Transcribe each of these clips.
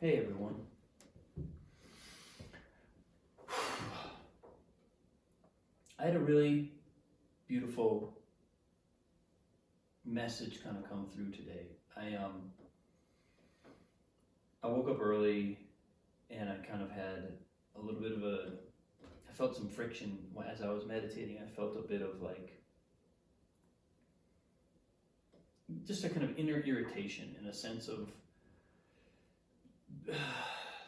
Hey everyone. I had a really beautiful message kind of come through today. I woke up early and I kind of had a little bit of I felt some friction as I was meditating. I felt a bit of just a kind of inner irritation, in a sense of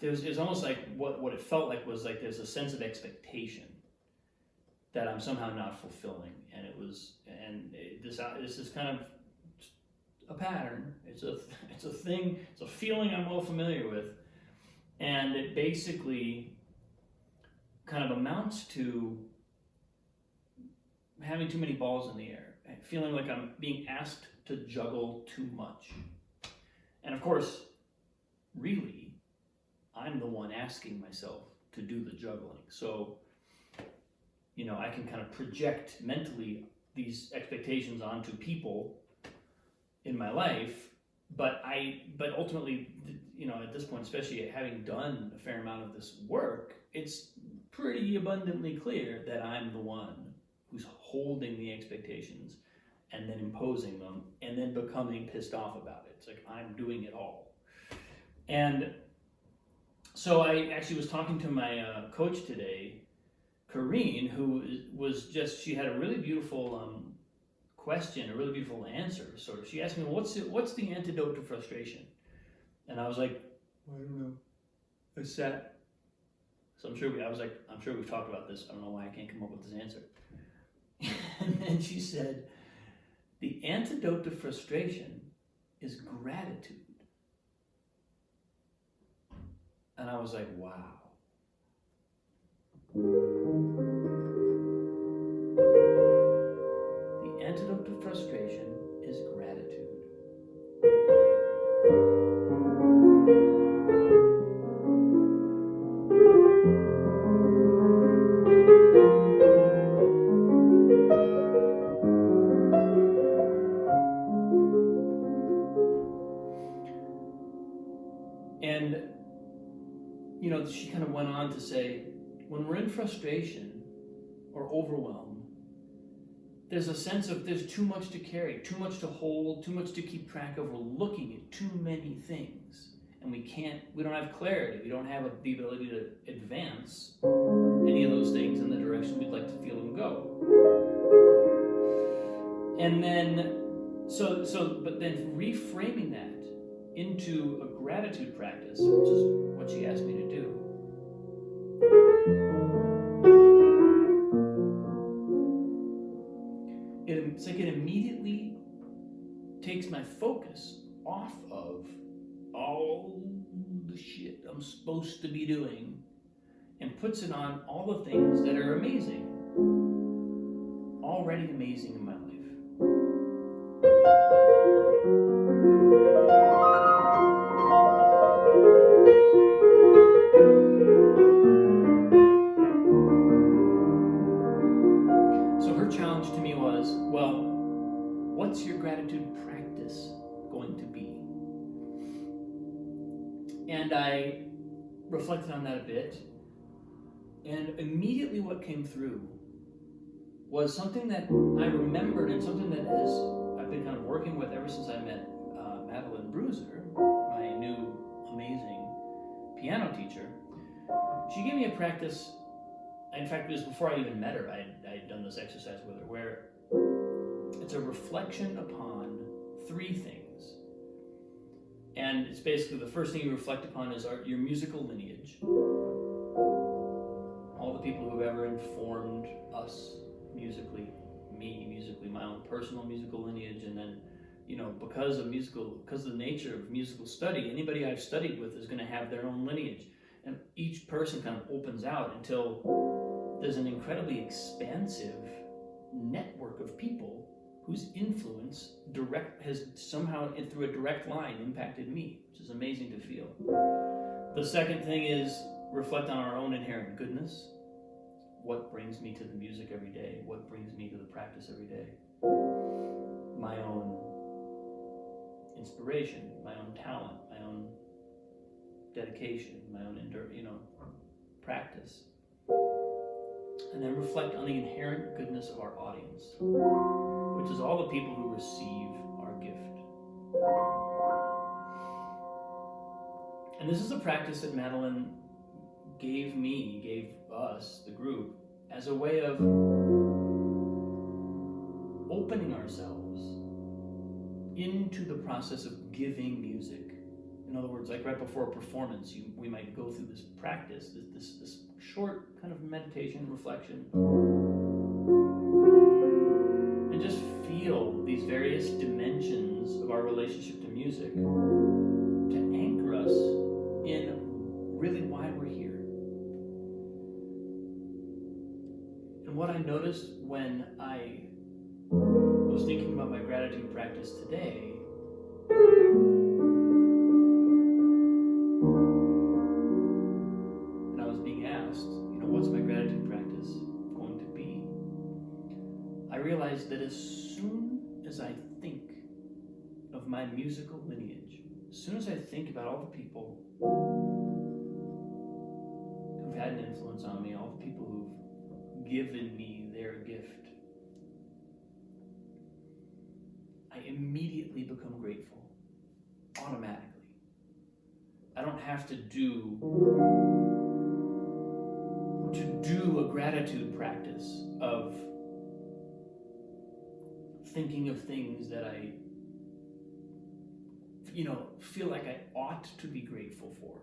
there's almost like what it felt like was like there's a sense of expectation that I'm somehow not fulfilling, and this is kind of a pattern. It's a thing. It's a feeling I'm well familiar with, and it basically kind of amounts to having too many balls in the air, feeling like I'm being asked to juggle too much. And of course, really, I'm the one asking myself to do the juggling. So, I can kind of project mentally these expectations onto people in my life, but ultimately, at this point, especially having done a fair amount of this work, it's pretty abundantly clear that I'm the one who's holding the expectations and then imposing them and then becoming pissed off about it. It's like I'm doing it all. And so I actually was talking to my coach today, Carine, who she had a really beautiful question, a really beautiful answer, sort of. She asked me, what's the antidote to frustration? And I was like, I don't know. I sat. So I'm sure we've talked about this. I don't know why I can't come up with this answer. And then she said, the antidote to frustration is gratitude. And I was like, wow. The antidote to frustration is gratitude. And she kind of went on to say, when we're in frustration or overwhelmed, there's a sense of there's too much to carry, too much to hold, too much to keep track of. We're looking at too many things, and we don't have clarity. We don't have the ability to advance any of those things in the direction we'd like to feel them go. And then, but then reframing that into a gratitude practice, which is what she asked me to do. It's like it immediately takes my focus off of all the shit I'm supposed to be doing and puts it on all the things that are amazing, already amazing in my life. Challenge to me was, well, what's your gratitude practice going to be? And I reflected on that a bit, and immediately what came through was something that I remembered, and something that I've been kind of working with ever since I met Madeline Bruiser, my new amazing piano teacher. She gave me a practice. In fact, it was before I even met her. I had done this exercise with her, where it's a reflection upon three things. And it's basically the first thing you reflect upon is your musical lineage. All the people who've ever informed us musically, me musically, my own personal musical lineage, and then, because of the nature of musical study, anybody I've studied with is going to have their own lineage. And each person kind of opens out until there's an incredibly expansive network of people whose influence has somehow, through a direct line, impacted me, which is amazing to feel. The second thing is reflect on our own inherent goodness. What brings me to the music every day? What brings me to the practice every day? My own inspiration, my own talent, my own dedication, my own practice, and then reflect on the inherent goodness of our audience, which is all the people who receive our gift. And this is a practice that Madeline gave us, the group, as a way of opening ourselves into the process of giving music. In other words, like right before a performance, we might go through this practice, this short kind of meditation, reflection, and just feel these various dimensions of our relationship to music to anchor us in really why we're here. And what I noticed when I was thinking about my gratitude practice today, and I was being asked, what's my gratitude practice going to be? I realized that as soon as I think of my musical lineage, as soon as I think about all the people who've had an influence on me, all the people who've given me their gift, I immediately become grateful, automatically. I don't have to do a gratitude practice of thinking of things that I, feel like I ought to be grateful for.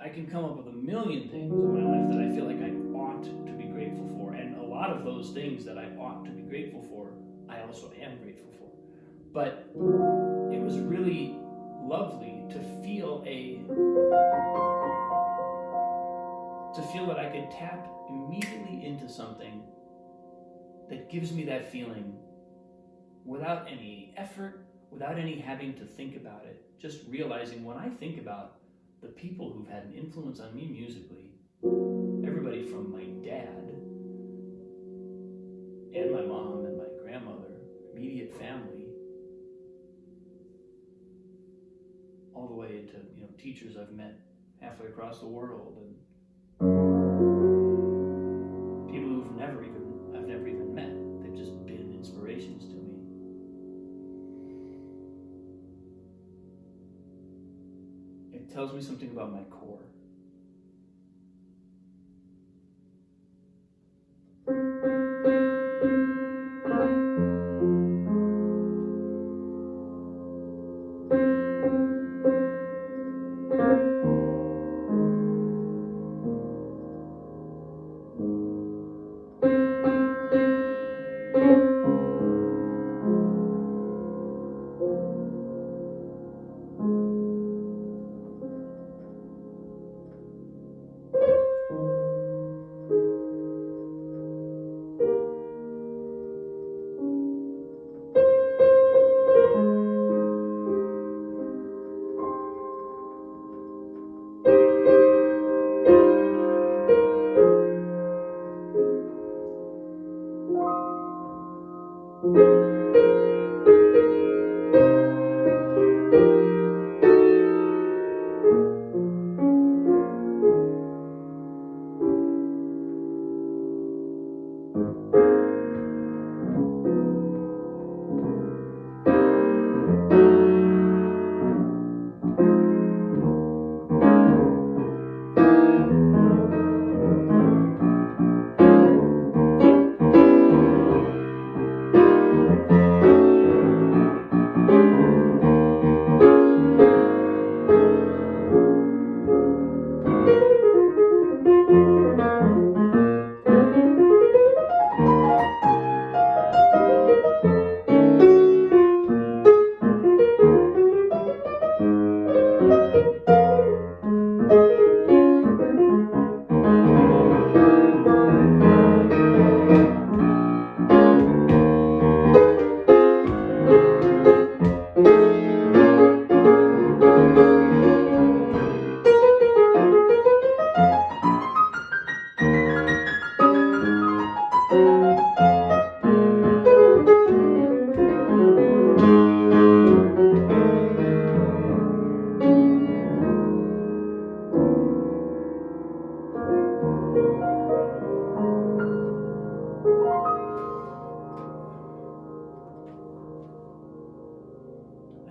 I can come up with a million things in my life that I feel like I ought to be grateful for, and a lot of those things that I ought to be grateful for, I also am grateful for. But it was really lovely to feel that I could tap immediately into something that gives me that feeling without any effort, without any having to think about it. Just realizing when I think about the people who've had an influence on me musically, everybody from my dad and my mom and my grandmother, immediate family, all the way to teachers I've met halfway across the world, and people who've I've never even met. They've just been inspirations to me. It tells me something about my core.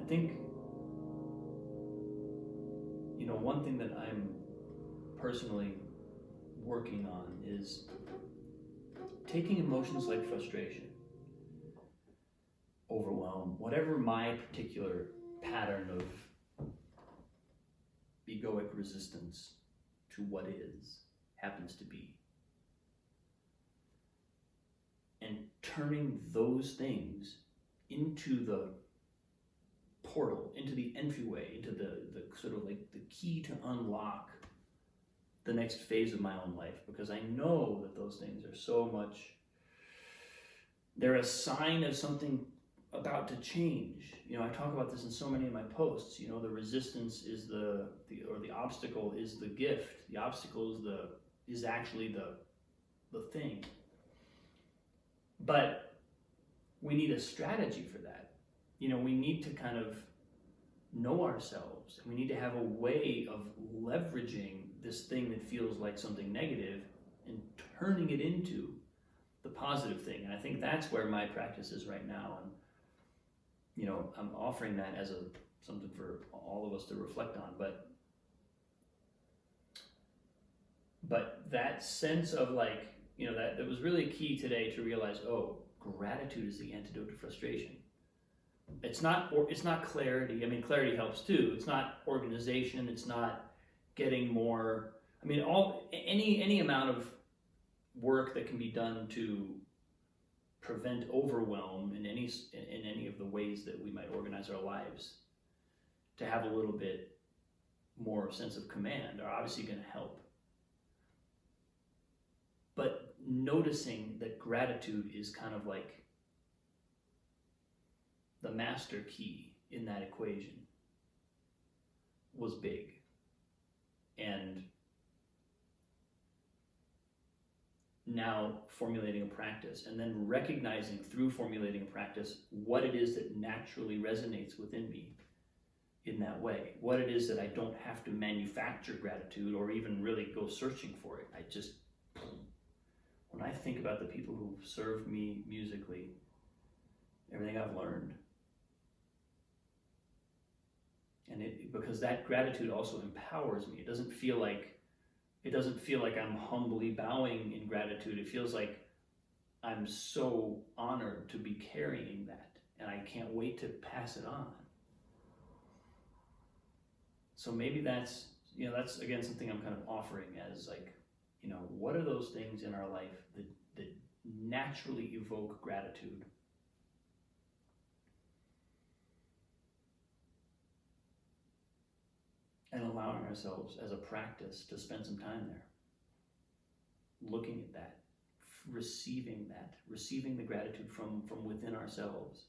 I think, one thing that I'm personally working on is taking emotions like frustration, overwhelm, whatever my particular pattern of egoic resistance to what is happens to be, and turning those things into the portal, into the entryway, into the sort of like the key to unlock the next phase of my own life, because I know that those things are so much, they're a sign of something about to change. I talk about this in so many of my posts. The resistance is the obstacle is the gift. The obstacle is actually the thing. But we need a strategy for that. We need to kind of know ourselves, and we need to have a way of leveraging this thing that feels like something negative and turning it into the positive thing. And I think that's where my practice is right now. And I'm offering that as something for all of us to reflect on. But that sense of that was really key today to realize, gratitude is the antidote to frustration. It's not clarity. I mean, clarity helps too. It's not organization. It's not getting more. I mean, any amount of work that can be done to prevent overwhelm in any of the ways that we might organize our lives, to have a little bit more sense of command, are obviously going to help. But noticing that gratitude is kind of like the master key in that equation was big. And now formulating a practice, and then recognizing through formulating a practice what it is that naturally resonates within me in that way. What it is that I don't have to manufacture gratitude or even really go searching for it. When I think about the people who served me musically, everything I've learned, and because that gratitude also empowers me. It doesn't feel like I'm humbly bowing in gratitude. It feels like I'm so honored to be carrying that, and I can't wait to pass it on. So maybe that's again something I'm kind of offering as what are those things in our life that naturally evoke gratitude? And allowing ourselves as a practice to spend some time there, looking at that, receiving the gratitude from within ourselves.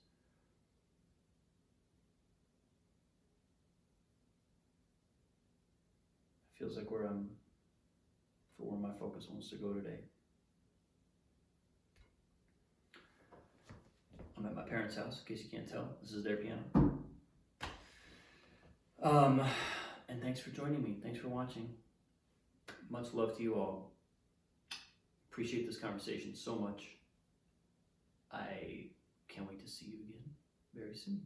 Feels like where my focus wants to go today. I'm at my parents' house, in case you can't tell. This is their piano. And thanks for joining me. Thanks for watching. Much love to you all. Appreciate this conversation so much. I can't wait to see you again very soon.